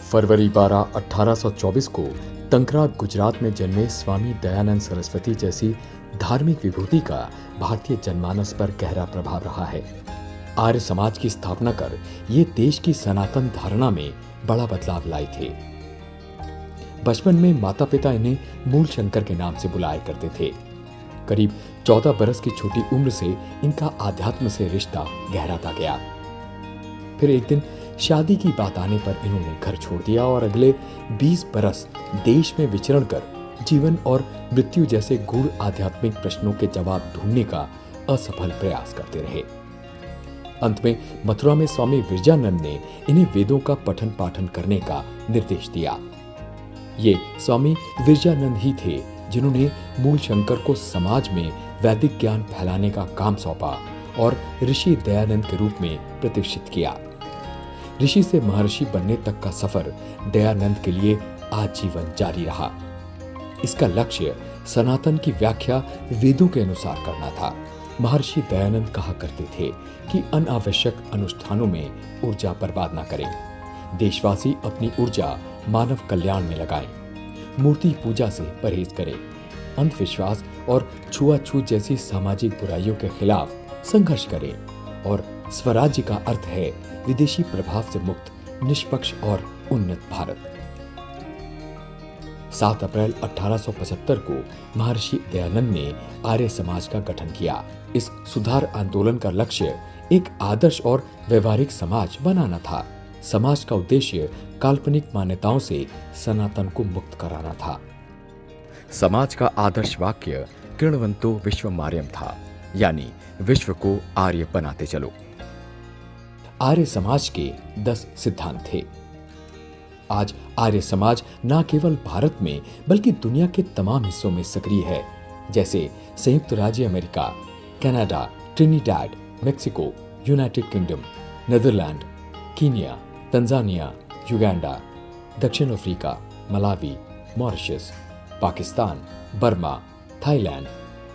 फरवरी 12, 1824 को तंकराग, गुजरात में जन्मे स्वामी दयानंद सरस्वती जैसी धार्मिक विभूति का भारतीय जनमानस पर गहरा प्रभाव रहा है। आर्य समाज की स्थापना कर ये देश की सनातन धारणा में बड़ा बदलाव लाए थे। बचपन में माता पिता इन्हें मूल शंकर के नाम से बुलाया करते थे। करीब 14 बरस की छोटी उम्र से इनका आध्यात्म से रिश्ता गहराता गया। फिर एक दिन शादी की बात आने पर इन्होंने घर छोड़ दिया और अगले 20 बरस देश में विचरण कर जीवन और मृत्यु जैसे गूढ़ आध्यात्मिक प्रश्नों के जवाब ढूंढने का असफल प्रयास करते रहे। अंत में मथुरा में स्वामी विरजानंद ने इन्हें वेदों का पठन पाठन करने का निर्देश दिया। ये स्वामी विरजानंद ही थे जिन्होंने मूल शंकर को समाज में वैदिक ज्ञान फैलाने का काम सौंपा और ऋषि दयानंद के रूप में प्रतिष्ठित किया। ऋषि से महर्षि बनने तक का सफर दयानंद के लिए आजीवन जारी रहा। इसका लक्ष्य सनातन की व्याख्या वेदों के अनुसार करना था। महर्षि दयानंद कहा करते थे कि अनावश्यक अनुष्ठानों में ऊर्जा बर्बाद न करें। देशवासी अपनी ऊर्जा मानव कल्याण में लगाएं। मूर्ति पूजा से परहेज करें। अंधविश्वास और छुआछूत जैसी सामाजिक बुराइयों के खिलाफ संघर्ष करें। और स्वराज्य का अर्थ है विदेशी प्रभाव से मुक्त, निष्पक्ष और उन्नत भारत। 7 अप्रैल 1875 को महर्षि दयानंद ने आर्य समाज का गठन किया। इस सुधार आंदोलन का लक्ष्य एक आदर्श और व्यवहारिक समाज बनाना था। समाज का उद्देश्य काल्पनिक मान्यताओं से सनातन को मुक्त कराना था। समाज का आदर्श वाक्य कृण्वन्तो विश्वमार्यम था, यानी विश्व को आर्य बनाते चलो। आर्य समाज के 10 सिद्धांत थे। आज आर्य समाज न केवल भारत में बल्कि दुनिया के तमाम हिस्सों में सक्रिय है, जैसे संयुक्त राज्य America, Canada, Trinidad, Mexico, United Kingdom, Netherland, Kenya, Tanzania, Uganda, दक्षिण Africa, Malawi, Mauritius, Pakistan, Burma, Thailand,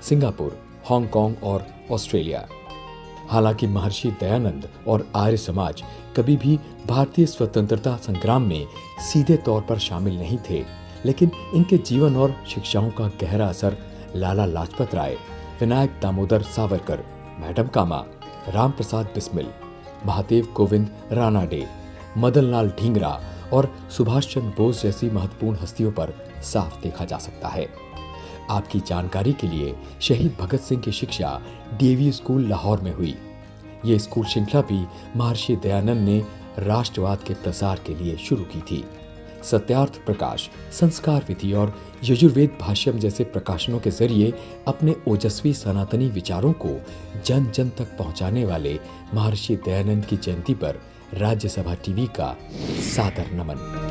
Singapore, Hong Kong और ऑस्ट्रेलिया। हालांकि महर्षि दयानंद और आर्य समाज कभी भी भारतीय स्वतंत्रता संग्राम में सीधे तौर पर शामिल नहीं थे, लेकिन इनके जीवन और शिक्षाओं का गहरा असर लाला लाजपत राय, विनायक दामोदर सावरकर, मैडम कामा, राम प्रसाद बिस्मिल, महादेव गोविंद रानाडे, मदन लाल ढींगरा और सुभाष चंद्र बोस जैसी महत्वपूर्ण हस्तियों पर साफ देखा जा सकता है। आपकी जानकारी के लिए शहीद भगत सिंह की शिक्षा डीएवी स्कूल लाहौर में हुई। ये स्कूल श्रृंखला भी महर्षि दयानंद ने राष्ट्रवाद के प्रसार के लिए शुरू की थी। सत्यार्थ प्रकाश, संस्कार विधि और यजुर्वेद भाष्यम जैसे प्रकाशनों के जरिए अपने ओजस्वी सनातनी विचारों को जन जन तक पहुंचाने वाले महर्षि दयानंद की जयंती पर राज्यसभा टीवी का सादर नमन।